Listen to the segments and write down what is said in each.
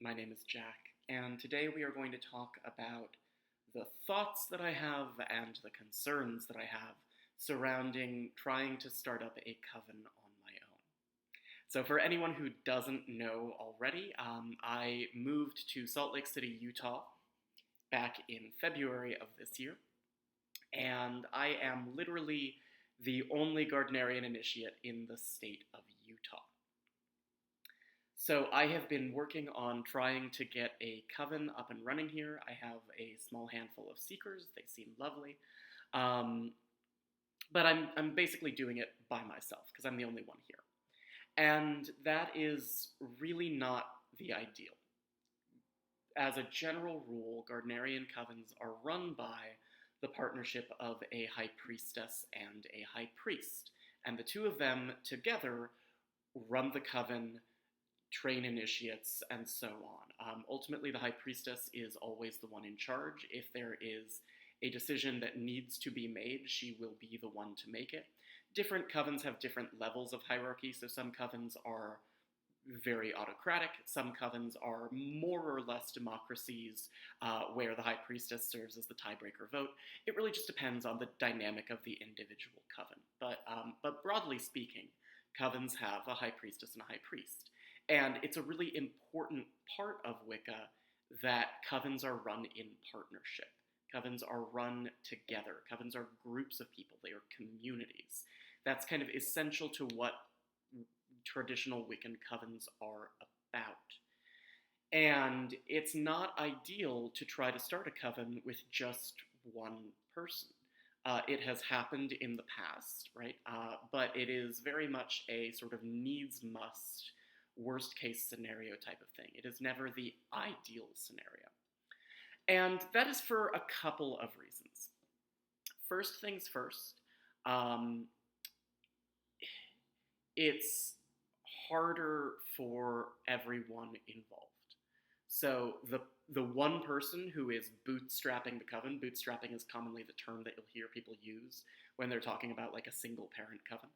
My name is Jack, and today we are going to talk about the thoughts that I have and the concerns that I have surrounding trying to start up a coven on my own. So, for anyone who doesn't know already, I moved to Salt Lake City, Utah back in February of this year, and I am literally the only Gardnerian initiate in the state of Utah. So I have been working on trying to get a coven up and running here. I have a small handful of seekers. They seem lovely. But I'm basically doing it by myself because I'm the only one here. And that is really not the ideal. As a general rule, Gardnerian covens are run by the partnership of a high priestess and a high priest. And the two of them together run the coven, train initiates, and so on. Ultimately, the high priestess is always the one in charge. If there is a decision that needs to be made, she will be the one to make it. Different covens have different levels of hierarchy, so some covens are very autocratic. Some covens are more or less democracies where the high priestess serves as the tiebreaker vote. It really just depends on the dynamic of the individual coven. But broadly speaking, covens have a high priestess and a high priest. And it's a really important part of Wicca that covens are run in partnership. Covens are run together. Covens are groups of people. They are communities. That's kind of essential to what traditional Wiccan covens are about. And it's not ideal to try to start a coven with just one person. It has happened in the past, right? But it is very much a sort of needs-must worst case scenario type of thing. It is never the ideal scenario. And that is for a couple of reasons. First things first, it's harder for everyone involved. So the one person who is bootstrapping the coven, bootstrapping is commonly the term that you'll hear people use when they're talking about like a single parent coven.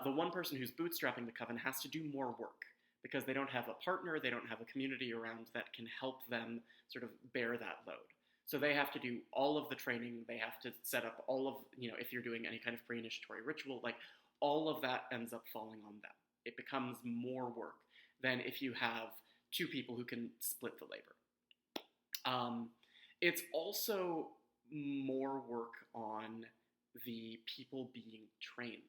The one person who's bootstrapping the coven has to do more work because they don't have a partner, they don't have a community around that can help them sort of bear that load. So they have to do all of the training, they have to set up all of, if you're doing any kind of pre-initiatory ritual, like all of that ends up falling on them. It becomes more work than if you have two people who can split the labor. It's also more work on the people being trained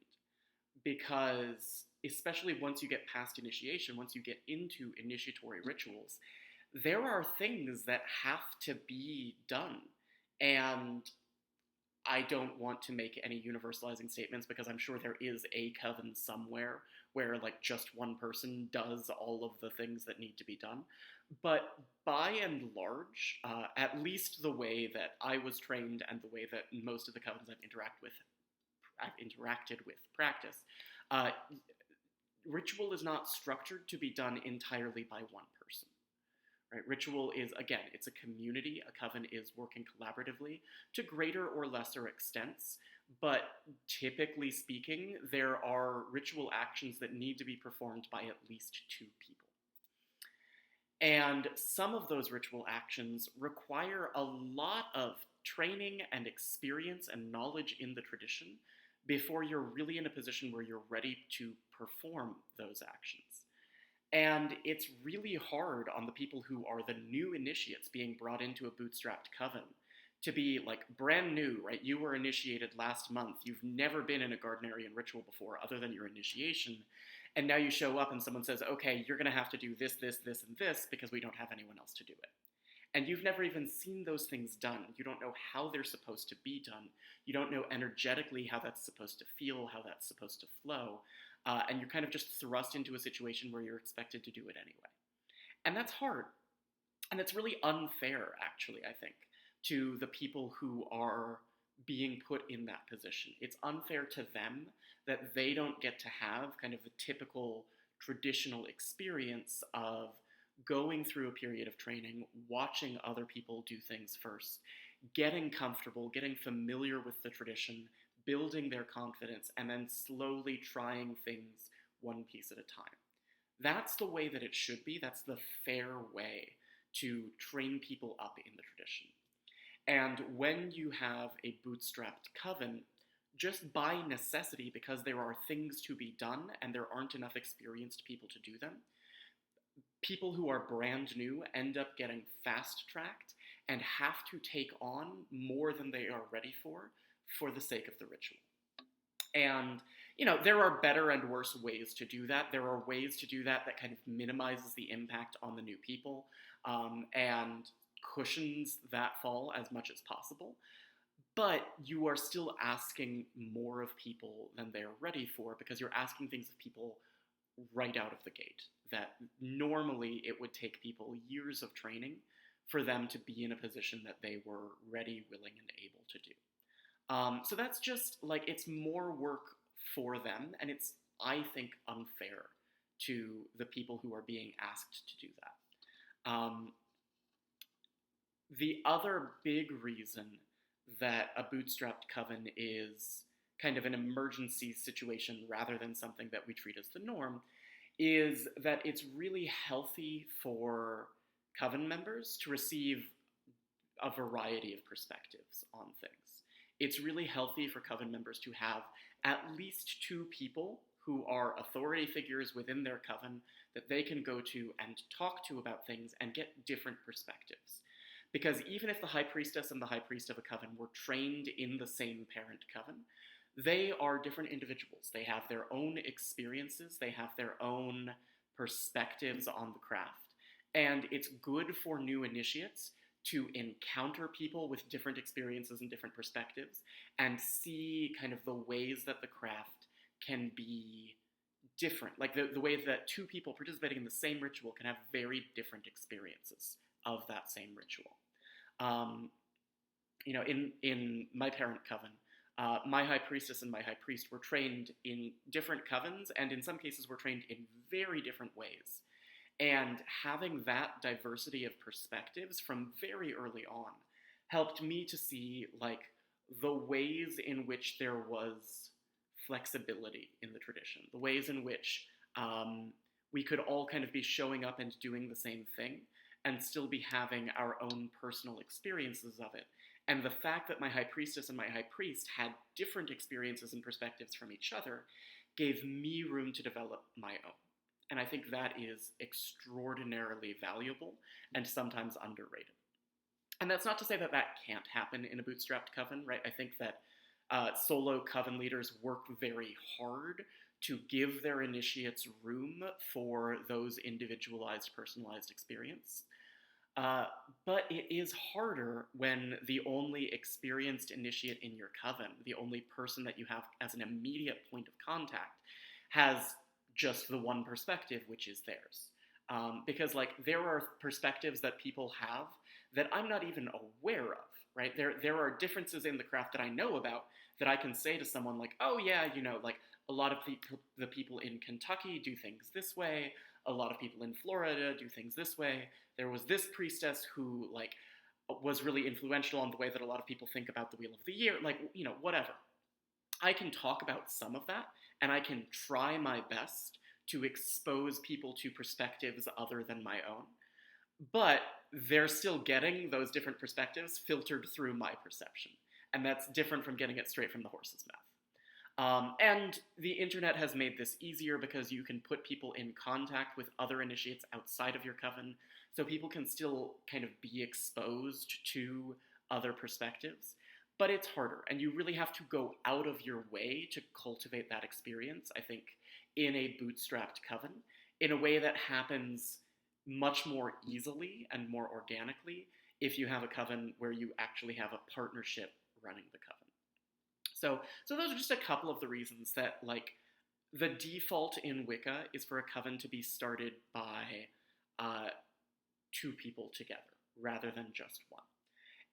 because especially once you get past initiation, once you get into initiatory rituals, there are things that have to be done. And I don't want to make any universalizing statements because I'm sure there is a coven somewhere where like just one person does all of the things that need to be done. But by and large, at least the way that I was trained and the way that most of the covens I've interacted with practice, ritual is not structured to be done entirely by one person. Right? Ritual is, again, it's a community. A coven is working collaboratively to greater or lesser extents, but typically speaking, there are ritual actions that need to be performed by at least two people. And some of those ritual actions require a lot of training and experience and knowledge in the tradition before you're really in a position where you're ready to perform those actions. And it's really hard on the people who are the new initiates being brought into a bootstrapped coven to be like brand new, right? You were initiated last month. You've never been in a Gardnerian ritual before other than your initiation. And now you show up and someone says, okay, you're going to have to do this, this, this, and this because we don't have anyone else to do it. And you've never even seen those things done. You don't know how they're supposed to be done. You don't know energetically how that's supposed to feel, how that's supposed to flow. And you're kind of just thrust into a situation where you're expected to do it anyway. And that's hard. And it's really unfair, actually, I think, to the people who are being put in that position. It's unfair to them that they don't get to have kind of the typical traditional experience of going through a period of training, watching other people do things first, getting comfortable, getting familiar with the tradition, building their confidence, and then slowly trying things one piece at a time. That's the way that it should be. That's the fair way to train people up in the tradition. And when you have a bootstrapped coven, just by necessity, because there are things to be done and there aren't enough experienced people to do them, people who are brand new end up getting fast tracked and have to take on more than they are ready for the sake of the ritual. And, there are better and worse ways to do that. There are ways to do that that kind of minimizes the impact on the new people, and cushions that fall as much as possible. But you are still asking more of people than they're ready for, because you're asking things of people right out of the gate that normally it would take people years of training for them to be in a position that they were ready, willing, and able to do. So that's just it's more work for them, and it's, I think, unfair to the people who are being asked to do that. The other big reason that a bootstrapped coven is kind of an emergency situation rather than something that we treat as the norm is that it's really healthy for coven members to receive a variety of perspectives on things. It's really healthy for coven members to have at least two people who are authority figures within their coven that they can go to and talk to about things and get different perspectives. Because even if the high priestess and the high priest of a coven were trained in the same parent coven, they are different individuals. They have their own experiences, they have their own perspectives on the craft, and it's good for new initiates to encounter people with different experiences and different perspectives and see kind of the ways that the craft can be different. Like the way that two people participating in the same ritual can have very different experiences of that same ritual. In my parent coven, my high priestess and my high priest were trained in different covens, and in some cases were trained in very different ways. And having that diversity of perspectives from very early on helped me to see the ways in which there was flexibility in the tradition, the ways in which we could all kind of be showing up and doing the same thing and still be having our own personal experiences of it. And the fact that my high priestess and my high priest had different experiences and perspectives from each other gave me room to develop my own. And I think that is extraordinarily valuable and sometimes underrated. And that's not to say that that can't happen in a bootstrapped coven, right? I think that solo coven leaders work very hard to give their initiates room for those individualized, personalized experience. But it is harder when the only experienced initiate in your coven, the only person that you have as an immediate point of contact, has just the one perspective, which is theirs. Because there are perspectives that people have that I'm not even aware of, right? There are differences in the craft that I know about that I can say to someone oh yeah, a lot of the people in Kentucky do things this way, a lot of people in Florida do things this way. There was this priestess who was really influential on the way that a lot of people think about the Wheel of the Year, whatever. I can talk about some of that, and I can try my best to expose people to perspectives other than my own. But they're still getting those different perspectives filtered through my perception. And that's different from getting it straight from the horse's mouth. And the internet has made this easier because you can put people in contact with other initiates outside of your coven, so people can still kind of be exposed to other perspectives. But it's harder, and you really have to go out of your way to cultivate that experience, I think, in a bootstrapped coven, in a way that happens much more easily and more organically if you have a coven where you actually have a partnership running the coven. So those are just a couple of the reasons that, the default in Wicca is for a coven to be started by two people together, rather than just one.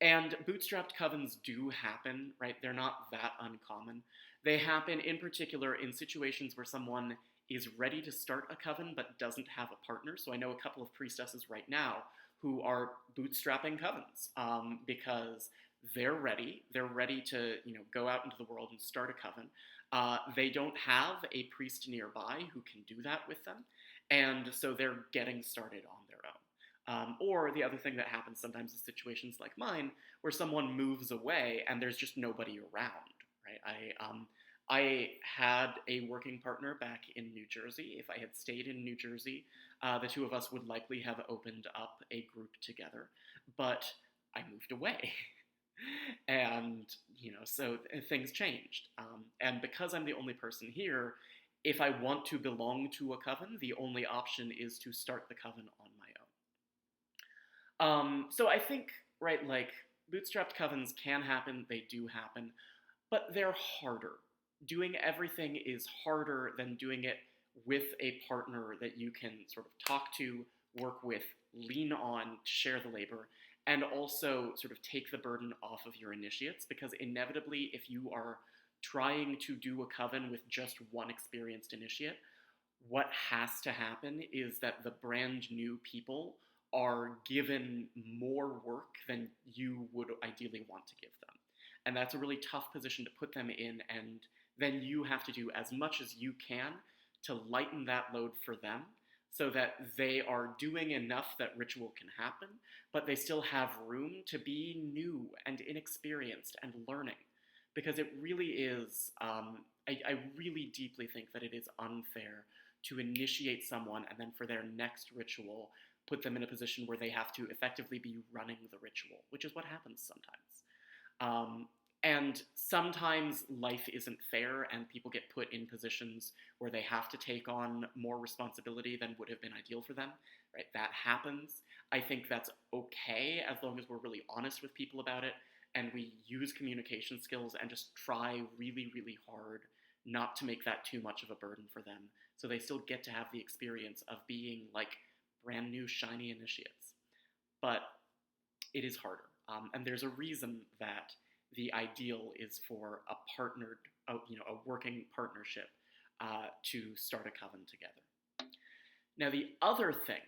And bootstrapped covens do happen, right? They're not that uncommon. They happen in particular in situations where someone is ready to start a coven but doesn't have a partner. So I know a couple of priestesses right now who are bootstrapping covens because they're ready. They're ready to, go out into the world and start a coven. They don't have a priest nearby who can do that with them. And so they're getting started on their own. Or the other thing that happens sometimes in situations like mine, where someone moves away and there's just nobody around, right? I had a working partner back in New Jersey. If I had stayed in New Jersey, the two of us would likely have opened up a group together. But I moved away. And, so things changed. And because I'm the only person here, if I want to belong to a coven, the only option is to start the coven on my own. So I think, right, like, bootstrapped covens can happen, they do happen, but they're harder. Doing everything is harder than doing it with a partner that you can sort of talk to, work with, lean on, share the labor, and also sort of take the burden off of your initiates, because inevitably, if you are trying to do a coven with just one experienced initiate, what has to happen is that the brand new people are given more work than you would ideally want to give them. And that's a really tough position to put them in, and then you have to do as much as you can to lighten that load for them so that they are doing enough that ritual can happen, but they still have room to be new and inexperienced and learning. Because it really is, I really deeply think that it is unfair to initiate someone and then for their next ritual put them in a position where they have to effectively be running the ritual, which is what happens sometimes. And sometimes life isn't fair and people get put in positions where they have to take on more responsibility than would have been ideal for them, right? That happens. I think that's okay as long as we're really honest with people about it and we use communication skills and just try really, really hard not to make that too much of a burden for them, so they still get to have the experience of being like brand new shiny initiates. But it is harder, and there's a reason that the ideal is for a partnered, a working partnership to start a coven together. Now, the other thing,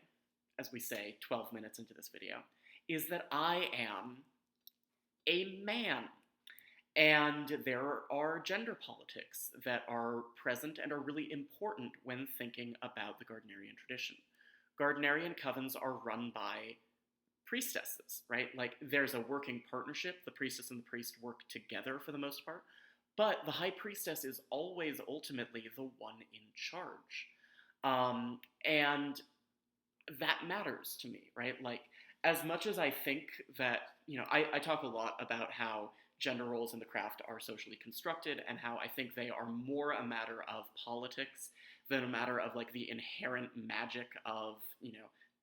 as we say 12 minutes into this video, is that I am a man. And there are gender politics that are present and are really important when thinking about the Gardnerian tradition. Gardnerian covens are run by priestesses, right? Like, there's a working partnership. The priestess and the priest work together for the most part. But the high priestess is always ultimately the one in charge. And that matters to me, right? Like, as much as I think that, I talk a lot about how gender roles in the craft are socially constructed and how I think they are more a matter of politics than a matter of like the inherent magic of,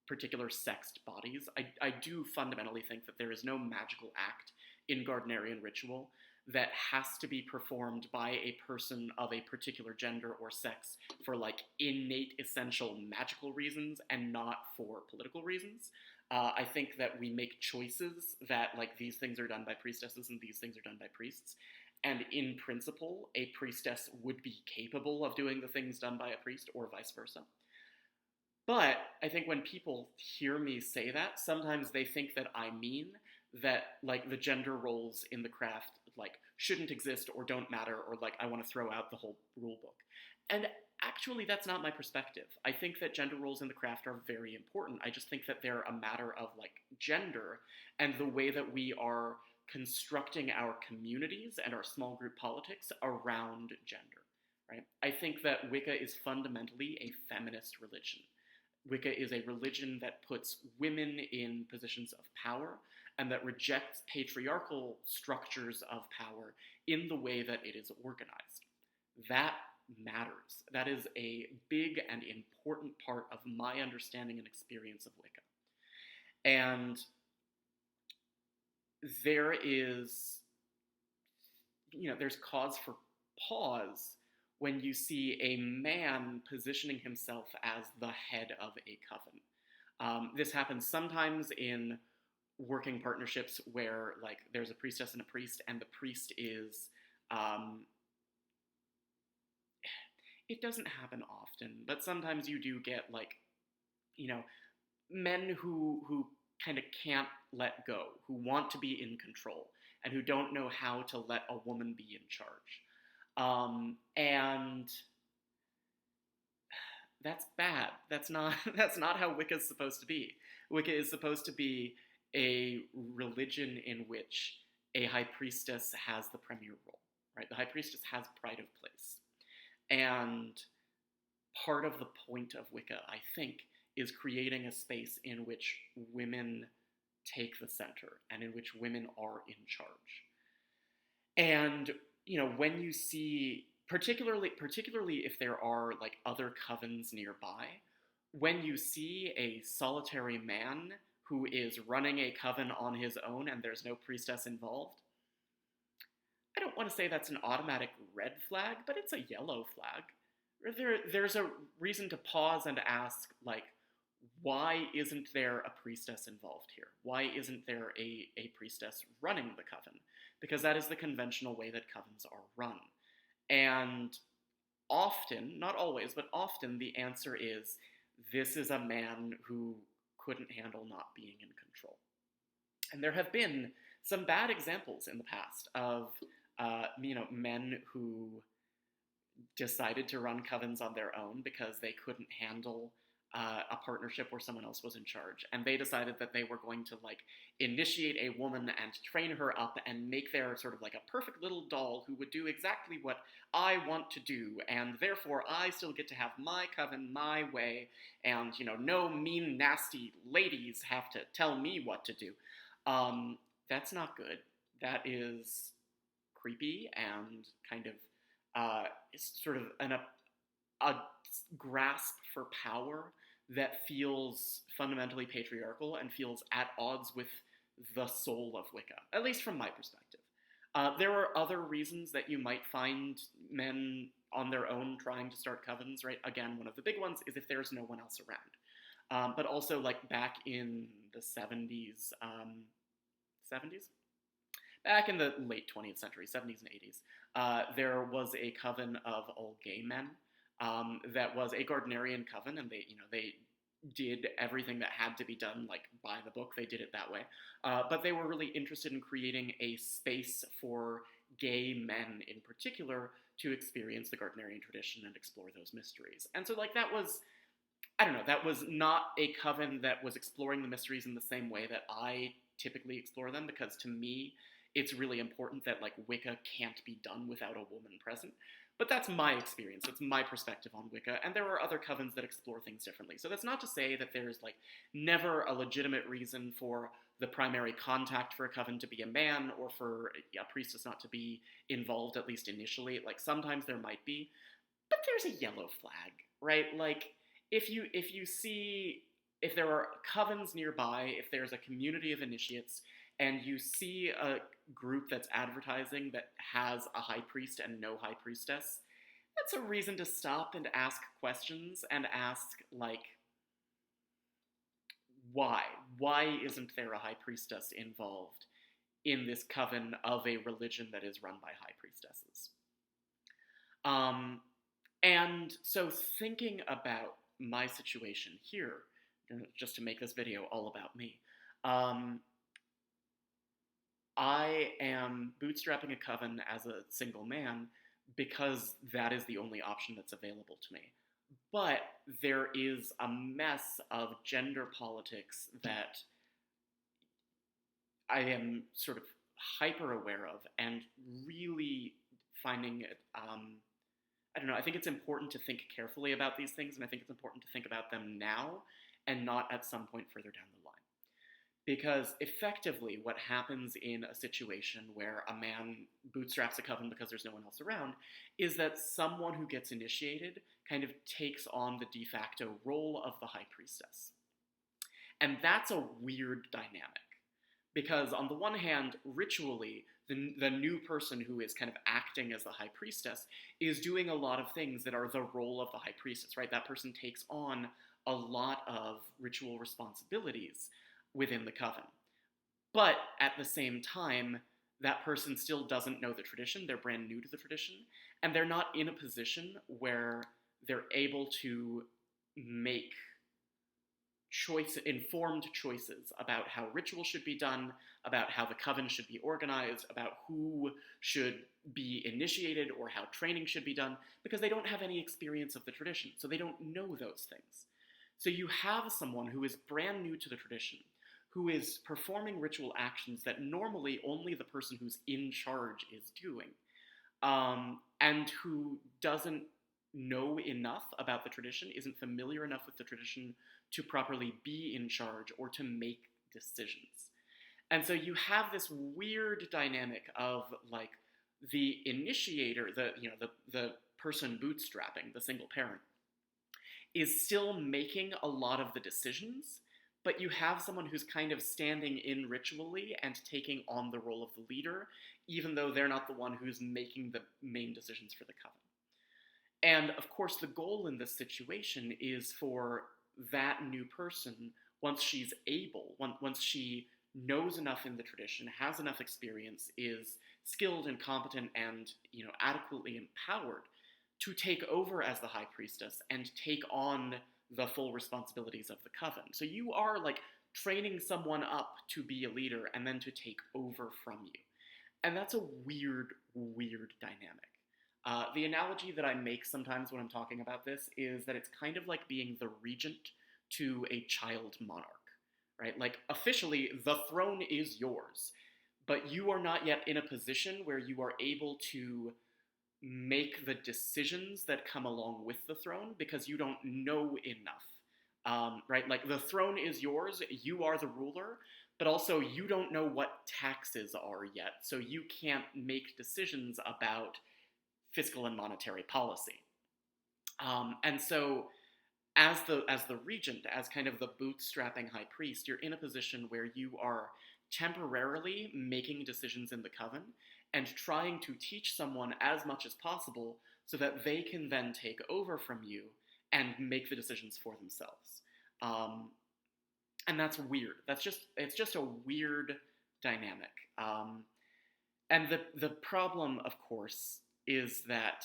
particular sexed bodies. I do fundamentally think that there is no magical act in Gardnerian ritual that has to be performed by a person of a particular gender or sex for like innate essential magical reasons and not for political reasons. I think that we make choices that, like, these things are done by priestesses and these things are done by priests. And in principle, a priestess would be capable of doing the things done by a priest or vice versa. But I think when people hear me say that, sometimes they think that I mean that, like, the gender roles in the craft, like, shouldn't exist or don't matter, or, like, I want to throw out the whole rule book. And actually, that's not my perspective. I think that gender roles in the craft are very important. I just think that they're a matter of, like, gender and the way that we are constructing our communities and our small group politics around gender, right? I think that Wicca is fundamentally a feminist religion. Wicca is a religion that puts women in positions of power and that rejects patriarchal structures of power in the way that it is organized. That matters. That is a big and important part of my understanding and experience of Wicca. And there is, there's cause for pause when you see a man positioning himself as the head of a coven. This happens sometimes in working partnerships where, like, there's a priestess and a priest, and the priest is, it doesn't happen often, but sometimes you do get, like, men who kind of can't let go, who want to be in control, and who don't know how to let a woman be in charge. And that's bad. That's not that's not how Wicca is supposed to be. Wicca is supposed to be a religion in which a high priestess has the premier role, right? The high priestess has pride of place. And part of the point of Wicca, I think, is creating a space in which women take the center and in which women are in charge. And, when you see, particularly if there are like other covens nearby, when you see a solitary man who is running a coven on his own and there's no priestess involved, I don't want to say that's an automatic red flag, but it's a yellow flag. There's a reason to pause and ask, like, why isn't there a priestess involved here? Why isn't there a priestess running the coven? Because that is the conventional way that covens are run. And often, not always, but often the answer is, this is a man who couldn't handle not being in control. And there have been some bad examples in the past of, men who decided to run covens on their own because they couldn't handle a partnership where someone else was in charge, and they decided that they were going to like initiate a woman and train her up and make their sort of like a perfect little doll who would do exactly what I want to do, and therefore I still get to have my coven my way, and no mean nasty ladies have to tell me what to do. That's not good. That is creepy and kind of sort of a grasp for power that feels fundamentally patriarchal and feels at odds with the soul of Wicca, at least from my perspective. There are other reasons that you might find men on their own trying to start covens, right? Again, one of the big ones is if there's no one else around. But also, like, back in the 70s? Back in the late 20th century, 70s and 80s, there was a coven of all gay men that was a Gardnerian coven, and they did everything that had to be done, like, by the book. They did it that way. But they were really interested in creating a space for gay men in particular to experience the Gardnerian tradition and explore those mysteries. And so, like, that was, I don't know, that was not a coven that was exploring the mysteries in the same way that I typically explore them, because to me, it's really important that, like, Wicca can't be done without a woman present. But that's my experience. It's my perspective on Wicca, and there are other covens that explore things differently. So that's not to say that there's, like, never a legitimate reason for the primary contact for a coven to be a man, or for a priestess not to be involved, at least initially. Like, sometimes there might be, but there's a yellow flag, right? Like, if there are covens nearby, if there's a community of initiates, and you see a group that's advertising that has a high priest and no high priestess, that's a reason to stop and ask questions and ask, like, why? Why isn't there a high priestess involved in this coven of a religion that is run by high priestesses? And so thinking about my situation here, just to make this video all about me, I am bootstrapping a coven as a single man because that is the only option that's available to me. But there is a mess of gender politics that I am sort of hyper aware of, and really finding it, I don't know, I think it's important to think carefully about these things, and I think it's important to think about them now and not at some point further down the line. Because effectively what happens in a situation where a man bootstraps a coven because there's no one else around is that someone who gets initiated kind of takes on the de facto role of the high priestess. And that's a weird dynamic. Because on the one hand, ritually, the new person who is kind of acting as the high priestess is doing a lot of things that are the role of the high priestess, right? That person takes on a lot of ritual responsibilities within the coven. But at the same time, that person still doesn't know the tradition, they're brand new to the tradition, and they're not in a position where they're able to make informed choices about how ritual should be done, about how the coven should be organized, about who should be initiated or how training should be done, because they don't have any experience of the tradition, so they don't know those things. So you have someone who is brand new to the tradition, who is performing ritual actions that normally only the person who's in charge is doing, and who doesn't know enough about the tradition, isn't familiar enough with the tradition to properly be in charge or to make decisions. And so you have this weird dynamic of like the initiator, the person bootstrapping, the single parent, is still making a lot of the decisions, but you have someone who's kind of standing in ritually and taking on the role of the leader, even though they're not the one who's making the main decisions for the coven. And of course, the goal in this situation is for that new person, once she's able, once she knows enough in the tradition, has enough experience, is skilled and competent and, adequately empowered to take over as the high priestess and take on the full responsibilities of the coven. So you are like training someone up to be a leader and then to take over from you. And that's a weird, weird dynamic. The analogy that I make sometimes when I'm talking about this is that it's kind of like being the regent to a child monarch, right? Like, officially, the throne is yours, but you are not yet in a position where you are able to make the decisions that come along with the throne because you don't know enough, right? Like, the throne is yours, you are the ruler, but also you don't know what taxes are yet, so you can't make decisions about fiscal and monetary policy. And so as the regent, as kind of the bootstrapping high priest, you're in a position where you are temporarily making decisions in the coven and trying to teach someone as much as possible so that they can then take over from you and make the decisions for themselves. And that's weird. It's just a weird dynamic. And the problem, of course, is that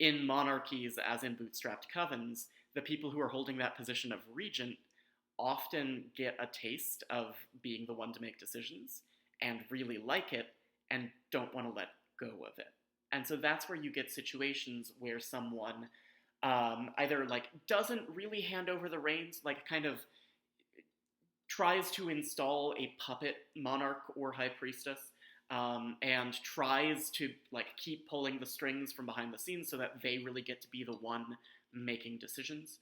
in monarchies, as in bootstrapped covens, the people who are holding that position of regent often get a taste of being the one to make decisions and really like it and don't want to let go of it. And so that's where you get situations where someone either like doesn't really hand over the reins, like kind of tries to install a puppet monarch or high priestess, and tries to like keep pulling the strings from behind the scenes so that they really get to be the one making decisions,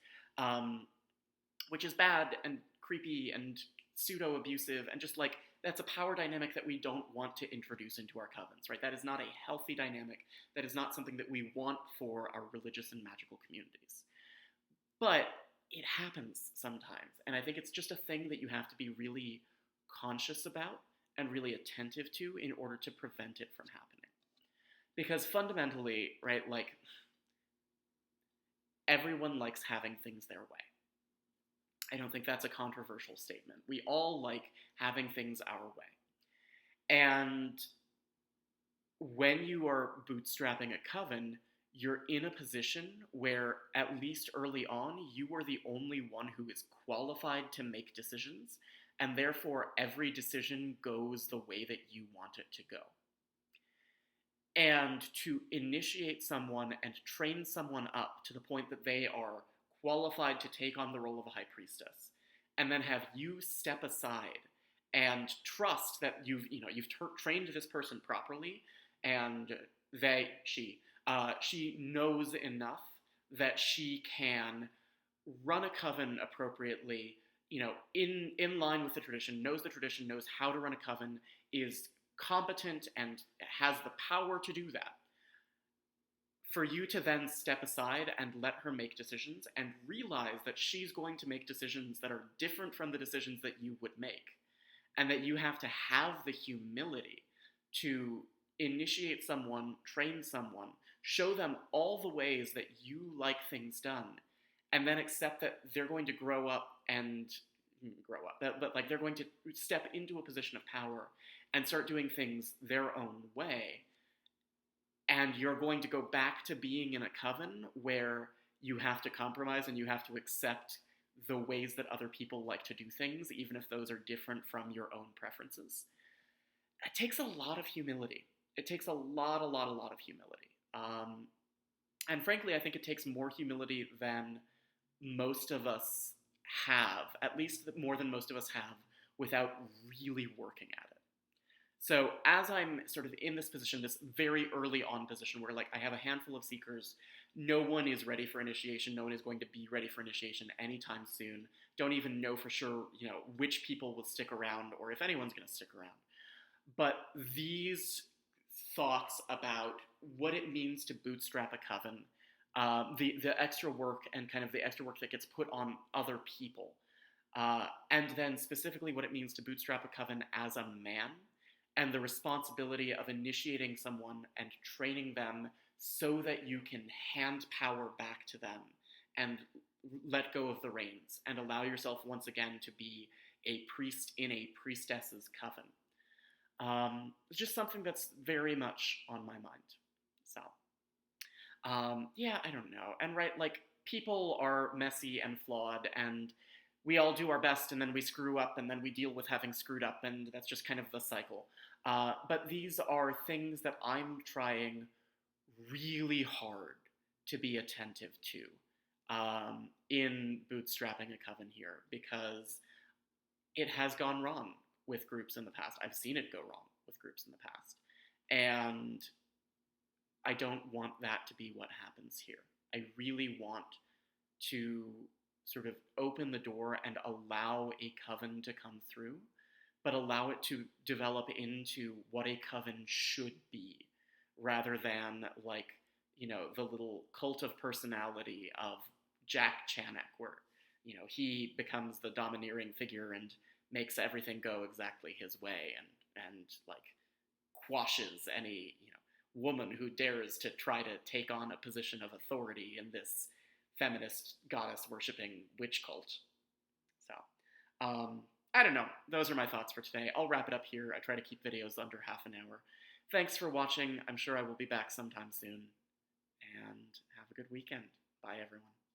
which is bad and creepy and pseudo-abusive, and just like that's a power dynamic that we don't want to introduce into our covens, right? That is not a healthy dynamic. That is not something that we want for our religious and magical communities. But it happens sometimes, and I think it's just a thing that you have to be really conscious about and really attentive to in order to prevent it from happening. Because fundamentally, right, like, everyone likes having things their way. I don't think that's a controversial statement. We all like having things our way. And when you are bootstrapping a coven, you're in a position where, at least early on, you are the only one who is qualified to make decisions, and therefore every decision goes the way that you want it to go. And to initiate someone and train someone up to the point that they are qualified to take on the role of a high priestess, and then have you step aside and trust that you've trained this person properly, and she knows enough that she can run a coven appropriately, in line with the tradition, knows how to run a coven, is competent and has the power to do that. For you to then step aside and let her make decisions and realize that she's going to make decisions that are different from the decisions that you would make, and that you have to have the humility to initiate someone, train someone, show them all the ways that you like things done, and then accept that they're going to but like they're going to step into a position of power and start doing things their own way. And you're going to go back to being in a coven where you have to compromise and you have to accept the ways that other people like to do things, even if those are different from your own preferences. It takes a lot of humility. It takes a lot of humility. And frankly, I think it takes more humility than most of us have, at least more than most of us have, without really working at it. So as I'm sort of in this position, this very early on position where like I have a handful of seekers, no one is ready for initiation, no one is going to be ready for initiation anytime soon, don't even know for sure, which people will stick around or if anyone's going to stick around. But these thoughts about what it means to bootstrap a coven, the extra work and kind of the extra work that gets put on other people, and then specifically what it means to bootstrap a coven as a man, and the responsibility of initiating someone and training them so that you can hand power back to them and let go of the reins and allow yourself once again to be a priest in a priestess's coven. It's just something that's very much on my mind. So, yeah, I don't know. And right, like, people are messy and flawed, and we all do our best, and then we screw up, and then we deal with having screwed up, and that's just kind of the cycle. But these are things that I'm trying really hard to be attentive to in bootstrapping a coven here, because it has gone wrong with groups in the past. I've seen it go wrong with groups in the past. And I don't want that to be what happens here. I really want to sort of open the door and allow a coven to come through, but allow it to develop into what a coven should be, rather than like, the little cult of personality of Jack Chanek, where, he becomes the domineering figure and makes everything go exactly his way and like quashes any, woman who dares to try to take on a position of authority in this feminist goddess-worshipping witch cult. So, I don't know. Those are my thoughts for today. I'll wrap it up here. I try to keep videos under half an hour. Thanks for watching. I'm sure I will be back sometime soon. And have a good weekend. Bye, everyone.